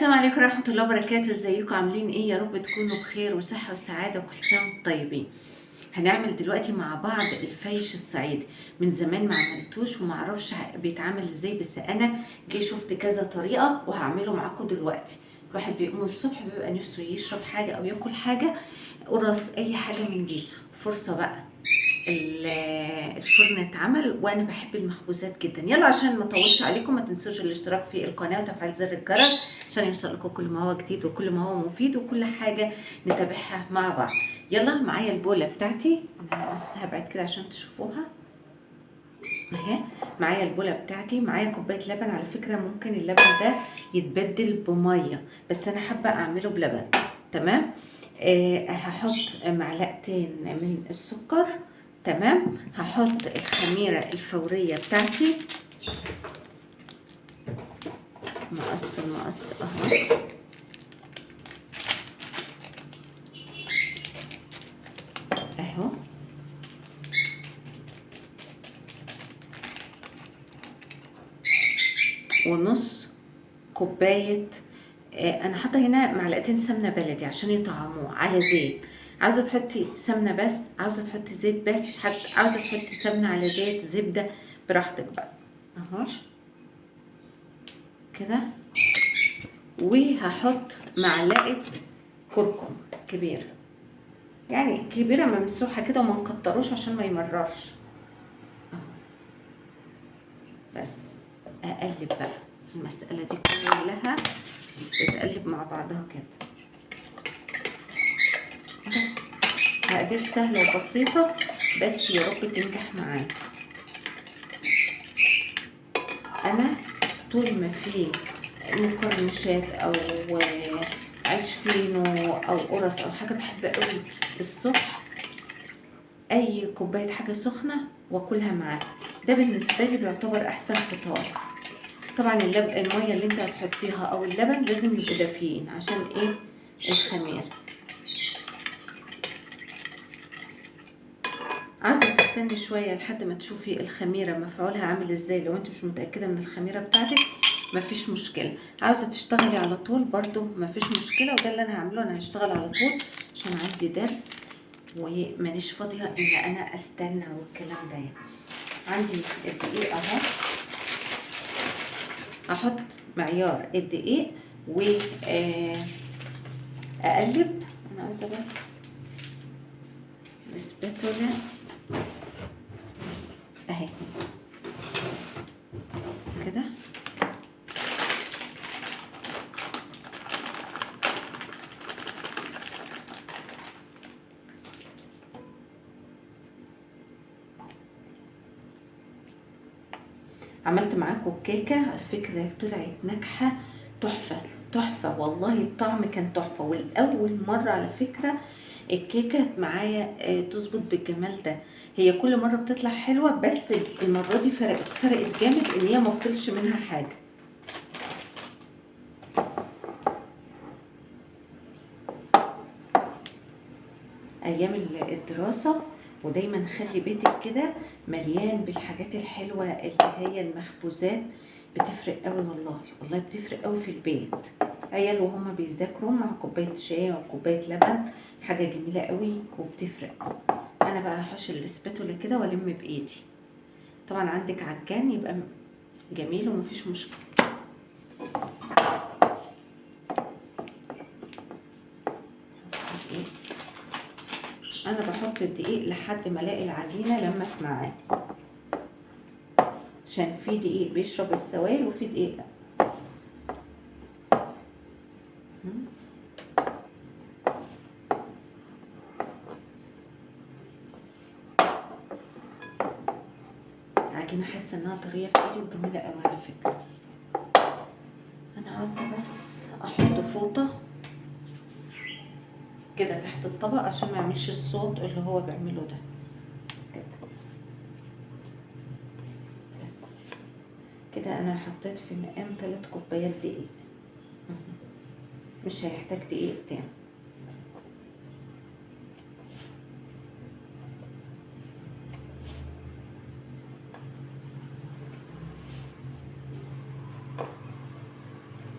السلام عليكم ورحمة الله وبركاته. ازيكم عاملين ايه؟ يا رب تكونوا بخير وصحة وسعادة وكل سنة وانتم طيبين. هنعمل دلوقتي مع بعض الفيش الصعيدي. من زمان ما عملتوش وما اعرفش بيتعمل ازاي، بس انا جاي شفت كذا طريقة وهعمله معاكم دلوقتي. الواحد بيقوم الصبح بيبقى نفسه يشرب حاجة او ياكل حاجة، قرص اي حاجة من دي. فرصة بقى الفرن اتعمل، وانا بحب المخبوزات جدا. يلا عشان ما اطولش عليكم، ما تنسوش الاشتراك في القناه وتفعيل زر الجرس عشان يوصل لكم كل ما هو جديد وكل ما هو مفيد وكل حاجه نتابعها مع بعض. يلا معايا البوله بتاعتي، انا بس هبعد كده عشان تشوفوها اهي. معايا البوله بتاعتي، معايا كوبايه لبن. على فكره ممكن اللبن ده يتبدل بميه، بس انا حابه اعمله بلبن. تمام. هحط معلقتين من السكر. تمام. هحط الخميره الفوريه بتاعتي، مقص اهو. اهو ونص كوبايه. انا حاطه هنا معلقتين سمنه بلدي عشان يطعموه على زيت. عاوزه تحطي سمنه بس، عاوزه تحطي زيت بس، عاوزه تحطي سمنه على زيت زبده، براحتك بقى. اهو كده. وهحط معلقه كركم كبيره، يعني كبيره ممسوحه كده، وما نكتروش عشان ما يمررش. اهو بس. اقلب بقى المساله دي كلها تتقلب مع بعضها كده. بس مقادير سهله وبسيطه، بس يا رب تنجح معانا. انا طول ما في مقرمشات او عيش فينو او قرص او حاجه، بحب قوي الصبح اي كوبايه حاجه سخنه واكلها معاه. ده بالنسبه لي بيعتبر احسن فطار. طبعا الميه اللي انت هتحطيها او اللبن لازم يبقوا دافيين. عشان ايه؟ الخمير. عاوزه تستني شويه لحد ما تشوفي الخميره مفعولها عامل ازاي. لو انت مش متاكده من الخميره بتاعتك مفيش مشكله. عاوزه تشتغلي على طول برضو مفيش مشكله، وده اللي انا هعمله. انا هشتغل على طول عشان عندي درس ومانيش فاضيه ان انا استنى والكلام ده. يعني عندي الدقيق اهو. هحط معيار الدقيق و اقلب. انا عاوزه بس السباتولا اهي كده. عملت معاكم الكيكه، على فكره طلعت ناجحه تحفه تحفه والله. الطعم كان تحفه، والاول مره على فكره الكيكه معايا تظبط بالجمال ده. هي كل مره بتطلع حلوه، بس المره دي فرقت جامد ان هي ما فضلش منها حاجه. ايام الدراسه، ودايما خلي بيتك كده مليان بالحاجات الحلوه اللي هي المخبوزات. بتفرق قوي والله، والله بتفرق قوي في البيت. عيال وهما بيذاكروا مع كوبايه شاي او كوبايه لبن، حاجه جميله قوي وبتفرق. انا بقى هحش الاسباتولا كده والم بايدي. طبعا عندك عجان يبقى جميل ومفيش مشكله. انا بحط الدقيق لحد ما الاقي العجينه لمت معاه، عشان في دقيق بيشرب السوائل وفي دقيق لا. عجينه حاسه انها طريه في ايدي وجميله قوي على فكره. انا عاوزه بس احط فوطه كده تحت الطبق عشان ما يعملش الصوت اللي هو بيعمله ده كده. بس كده انا حطيت في مقام 3 كوبايات دقيق. مش هيحتاج دقيق تاني.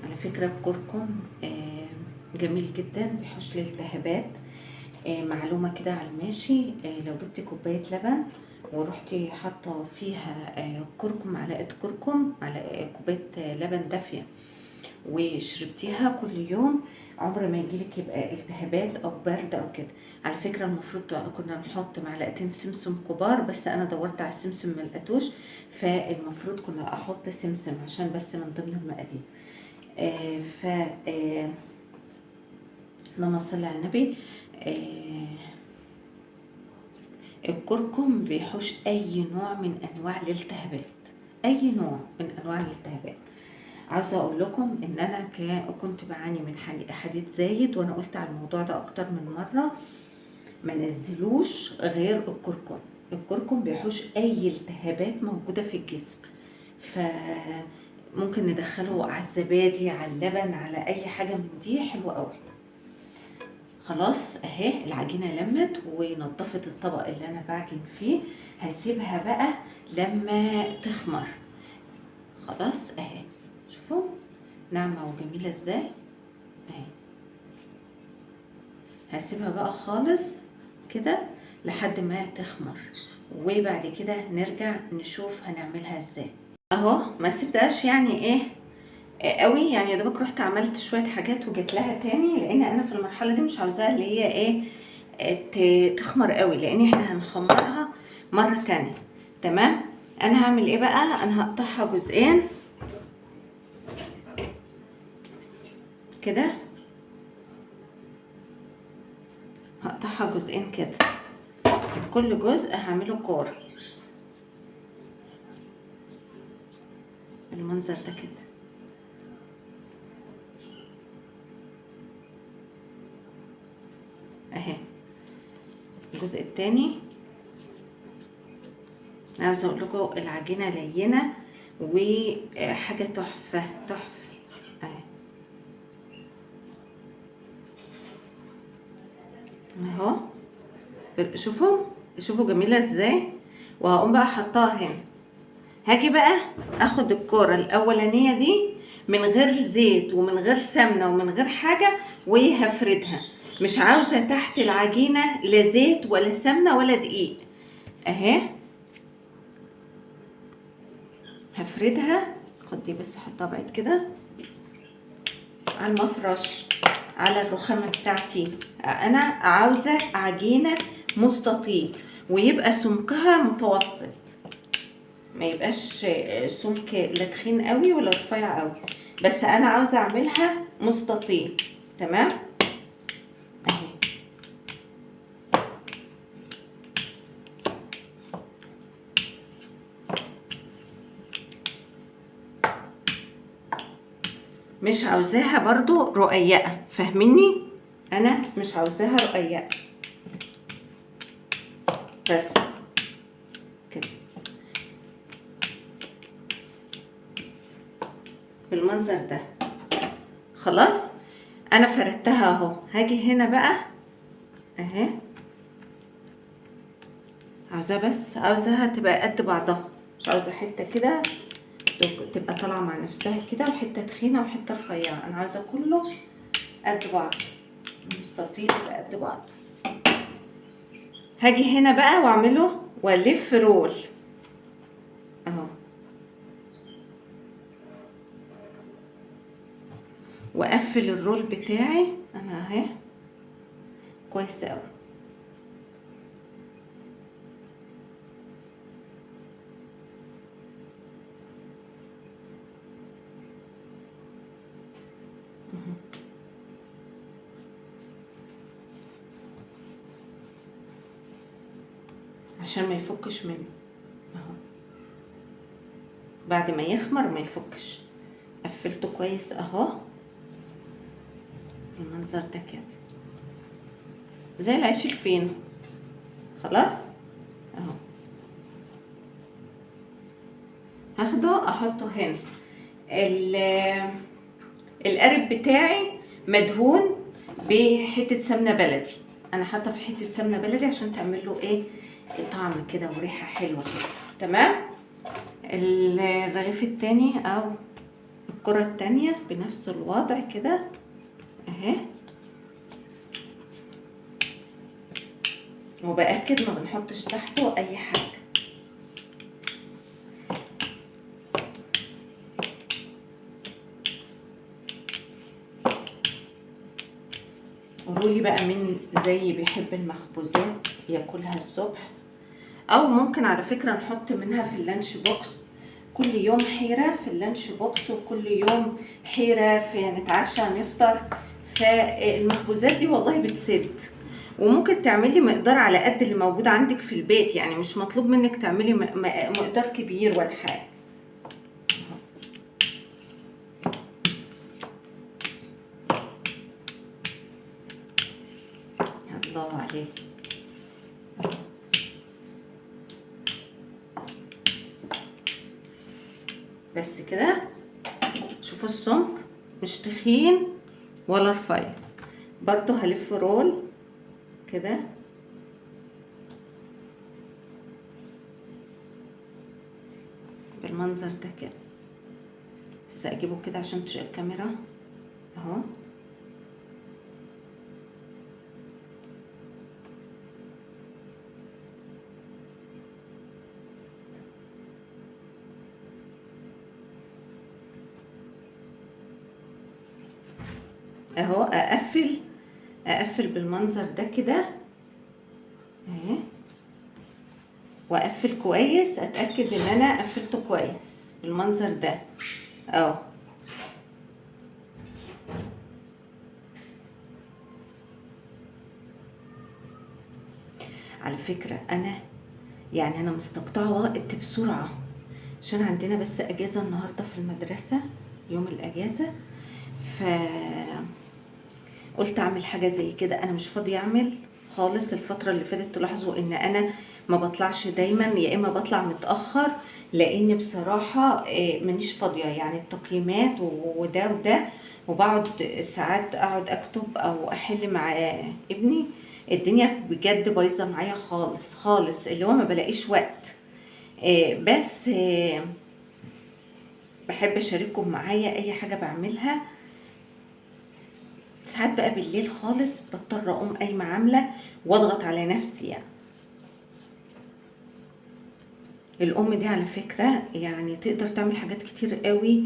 على فكره فكرة الكركم جميل جدا، بيحوش الالتهابات. معلومة كده على الماشي، لو جبتي كوباية لبن ورحتي حاطة فيها كركم، معلقة كركم، معلقة كوباية لبن دافية، وشربتيها كل يوم، عمر ما يجيلك يبقى التهابات او برد او كده. على فكرة المفروض كنا نحط معلقتين سمسم كبار، بس انا دورت على السمسم ما لقيتوش، فالمفروض كنا احط سمسم عشان بس من ضمن المقادير. ف اللهم صل على النبي. الكركم بيحوش اي نوع من انواع الالتهابات، اي نوع من انواع الالتهابات. عاوزه اقول لكم ان انا كنت بعاني من حديد زايد، وانا قلت على الموضوع ده اكتر من مره، ما نزلوش غير الكركم. الكركم بيحوش اي التهابات موجوده في الجسم، فممكن ندخله على الزبادي، على اللبن، على اي حاجه من دي، حلوه قوي. خلاص اهي العجينه لمت ونضفت الطبق اللي انا بعجن فيه، هسيبها بقى لما تخمر. خلاص اهي شوفوا ناعمه وجميله ازاي اهي. هسيبها بقى خالص كده لحد ما تخمر، وبعد كده نرجع نشوف هنعملها ازاي. اهو ما سبتهاش يعني ايه قوي، يعني يا دوبك رحت عملت شويه حاجات وجيت لها تاني، لان انا في المرحله دي مش عاوزاها اللي هي ايه تخمر قوي، لان احنا هنخمرها مره تانية. تمام. انا هعمل ايه بقى؟ انا هقطعها جزئين كده، هقطعها جزئين كده، كل جزء هعمله كور بالمنظر ده كده اهي. الجزء التاني عاوزه اقول لكم العجينه لينه وحاجه تحفه تحفه اهي اهو. شوفوا جميله ازاي. وهقوم بقى حطاها هنا. هاجي بقى اخد الكوره الاولانيه دي من غير زيت ومن غير سمنه ومن غير حاجه، وهفردها. مش عاوزه تحت العجينه لا زيت ولا سمنه ولا دقيق اهي. هفردها. خد دي بس احطها بعيد كده على المفرش، على الرخامه بتاعتي. انا عاوزه عجينه مستطيل، ويبقى سمكها متوسط، ما يبقاش سمك لا تخين قوي ولا رفيع قوي، بس انا عاوزه اعملها مستطيل. تمام اهي. مش عاوزاها برضو رقيقه، فاهميني؟ انا مش عاوزاها رقيقه بس كده بالمنظر ده. خلاص انا فردتها اهو. هاجي هنا بقى اهي، عاوزاها تبقى قد بعضها، مش عاوزه حته كده تبقى طالعه مع نفسها كده، وحته تخينه وحته رفيعه. انا عاوزه كله قد بعض، مستطيل يبقى قد بعض. هاجي هنا بقى واعمله والف رول اهو، واقفل الرول بتاعي انا اهي كويس قوي. عشان ما يفكش منه اهو، بعد ما يخمر ما يفكش. قفلته كويس اهو المنظر ده كده زي العيش الفينو. خلاص اهو. هاخده احطه هنا. القارب بتاعي مدهون بحته سمنه بلدي، انا حاطه في حته سمنه بلدي عشان تعمل له ايه طعم كده وريحه حلوه كده. تمام. الرغيف التاني او الكرة التانية بنفس الوضع كده اهي، وبأكد ما بنحطش تحته اي حاجة. قولولي بقى مين زي بيحب المخبوزات ياكلها الصبح، او ممكن على فكرة نحط منها في اللانش بوكس، كل يوم حيرة في اللانش بوكس، وكل يوم حيرة في نتعشى نفطر. فالمخبوزات دي والله بتسد، وممكن تعملي مقدار على قد اللي موجود عندك في البيت، يعني مش مطلوب منك تعملي مقدار كبير ولا حاجة. الله عليك. بس كده، شوفوا السمك مش تخين ولا رفيع. برضو هلف رول كده بالمنظر ده كده، بس اجيبه كده عشان تشوف الكاميرا اهو. اهو اقفل بالمنظر ده كده اهي، واقفل كويس، اتاكد ان انا قفلته كويس بالمنظر ده اهو. على فكره انا مستقطعه وقت بسرعه، عشان عندنا بس اجازه النهارده في المدرسه، يوم الاجازه، ف قلت اعمل حاجه زي كده. انا مش فاضيه اعمل خالص الفتره اللي فاتت. تلاحظوا ان انا ما بطلعش دايما، يا اما بطلع متاخر، لان بصراحه مانيش فاضيه، يعني التقييمات وده وده، وبقعد ساعات اقعد اكتب او احل مع ابني. الدنيا بجد بايظه معايا خالص خالص، اللي هو ما بلاقيش وقت. بس بحب اشارككم معايا اي حاجه بعملها. ساعات بقى بالليل خالص بضطر اقوم قايمه عامله واضغط على نفسي يعني. الام دي على فكره يعني تقدر تعمل حاجات كتير قوي.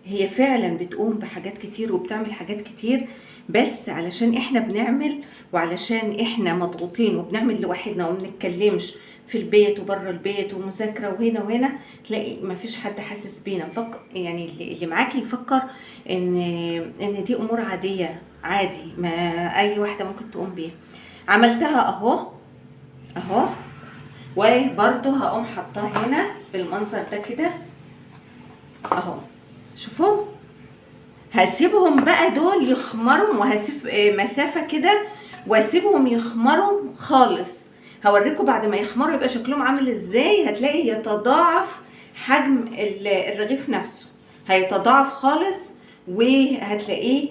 هي فعلا بتقوم بحاجات كتير وبتعمل حاجات كتير، بس علشان احنا بنعمل، وعلشان احنا مضغوطين وبنعمل لوحدنا ومنتكلمش في البيت وبره البيت ومذاكره وهنا وهنا، تلاقي مفيش حد حاسس بينا. يعني اللي معاكي يفكر ان دي امور عاديه، عادي، ما اي واحده ممكن تقوم بيها. عملتها اهو اهو، وبرده هقوم حطاها هنا بالمنظر ده كده اهو. شوفوا، هسيبهم بقى دول يخمروا، وهسيب مسافة كده واسيبهم يخمروا خالص. هوريكم بعد ما يخمروا يبقى شكلهم عامل ازاي. هتلاقي يتضاعف حجم الرغيف نفسه، هيتضاعف خالص، وهتلاقيه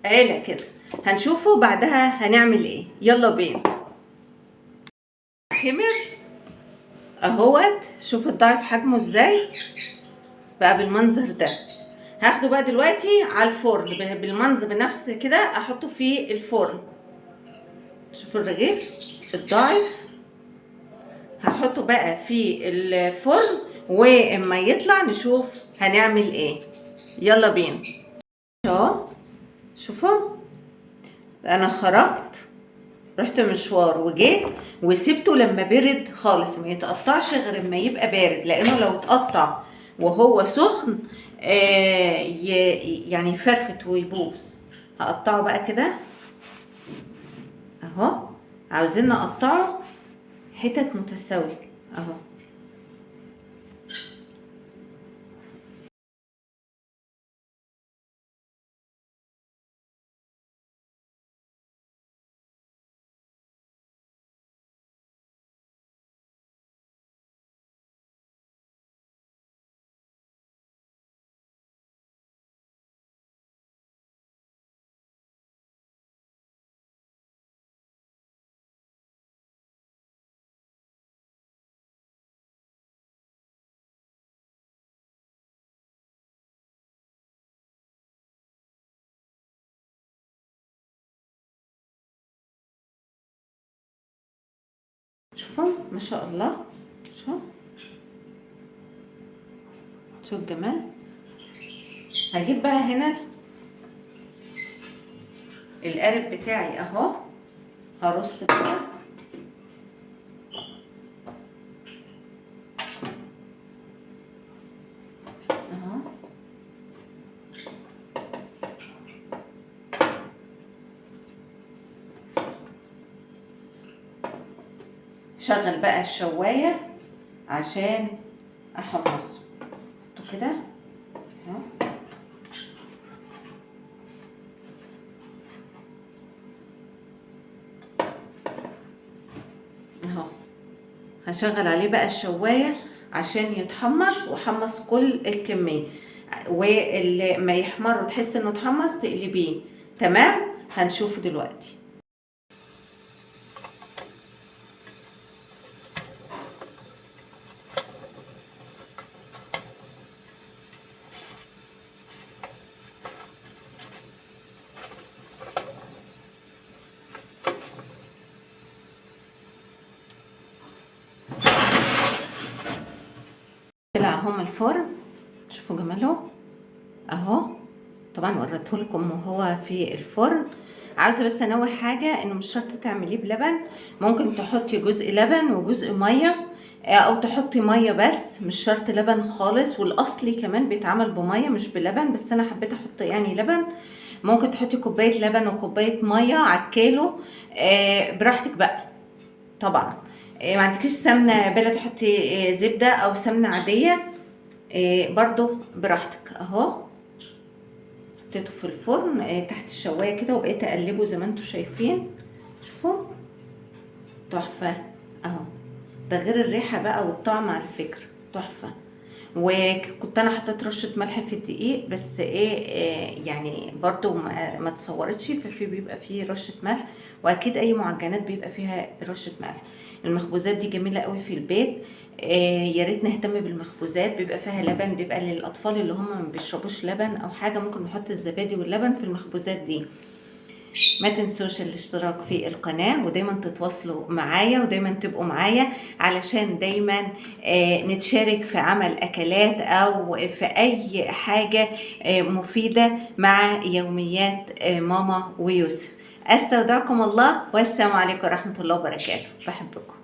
عيلة كده. هنشوفه بعدها هنعمل ايه. يلا بينا. خمر اهوت، شوفوا الضعف حجمه ازاي بقى بالمنظر ده. هاخده بقى دلوقتي على الفرن بالمنظر بنفس كده، احطه في الفرن. شوفوا الرغيف الضعف، هحطه بقى في الفرن، واما يطلع نشوف هنعمل ايه. يلا بينا. اهو شوفوا، انا خرجت رحت مشوار وجيت وسبته لما برد خالص، ما يتقطعش غير اما يبقى بارد، لانه لو اتقطع وهو سخن يعني يفرفت ويبوظ. هقطعه بقى كده اهو، عاوزين نقطعه حتت متساوية اهو. شوفوا ما شاء الله، شو الجمال. هجيب بقى هنا القارب بتاعي اهو، هرص كده اهو. شغل بقى الشوايه عشان احمصه كده اهو. اهو هشغل عليه بقى الشوايه عشان يتحمص، وحمص كل الكميه، واللي ما يحمر وتحس انه اتحمص تقلبيه. تمام، هنشوفه دلوقتي. طلع اهو من الفرن، شوفوا جماله اهو. طبعا وريته لكم وهو في الفرن. عاوزه بس انوه حاجه، انه مش شرط تعمليه بلبن، ممكن تحطي جزء لبن وجزء ميه، او تحطي ميه بس، مش شرط لبن خالص. والاصلي كمان بيتعمل بميه مش بلبن، بس انا حبيت احط يعني لبن. ممكن تحطي كوبايه لبن وكوبايه ميه على الكيلو، براحتك بقى طبعا. ما عندكيش سمنه بلا تحطي زبده او سمنه عاديه، برضو براحتك اهو. حطيته في الفرن تحت الشوايه كده، وبقيت اقلبه زي ما انتم شايفين. شوفوا تحفه اهو. ده غير الريحه بقى والطعم على فكره تحفه. وكنت انا حطيت رشه ملح في الدقيق، بس يعني برضو ما تصورتش، ففي بيبقى فيه رشه ملح، واكيد اي معجنات بيبقى فيها رشه ملح. المخبوزات دي جميله قوي في البيت، يا ريت نهتم بالمخبوزات. بيبقى فيها لبن، بيبقى للاطفال اللي هم ما بيشربوش لبن او حاجه، ممكن نحط الزبادي واللبن في المخبوزات دي. ما تنسوش الاشتراك في القناة، ودايما تتواصلوا معايا، ودايما تبقوا معايا علشان دايما نتشارك في عمل أكلات أو في أي حاجة مفيدة مع يوميات ماما ويوسف. أستودعكم الله، والسلام عليكم ورحمة الله وبركاته. بحبكم.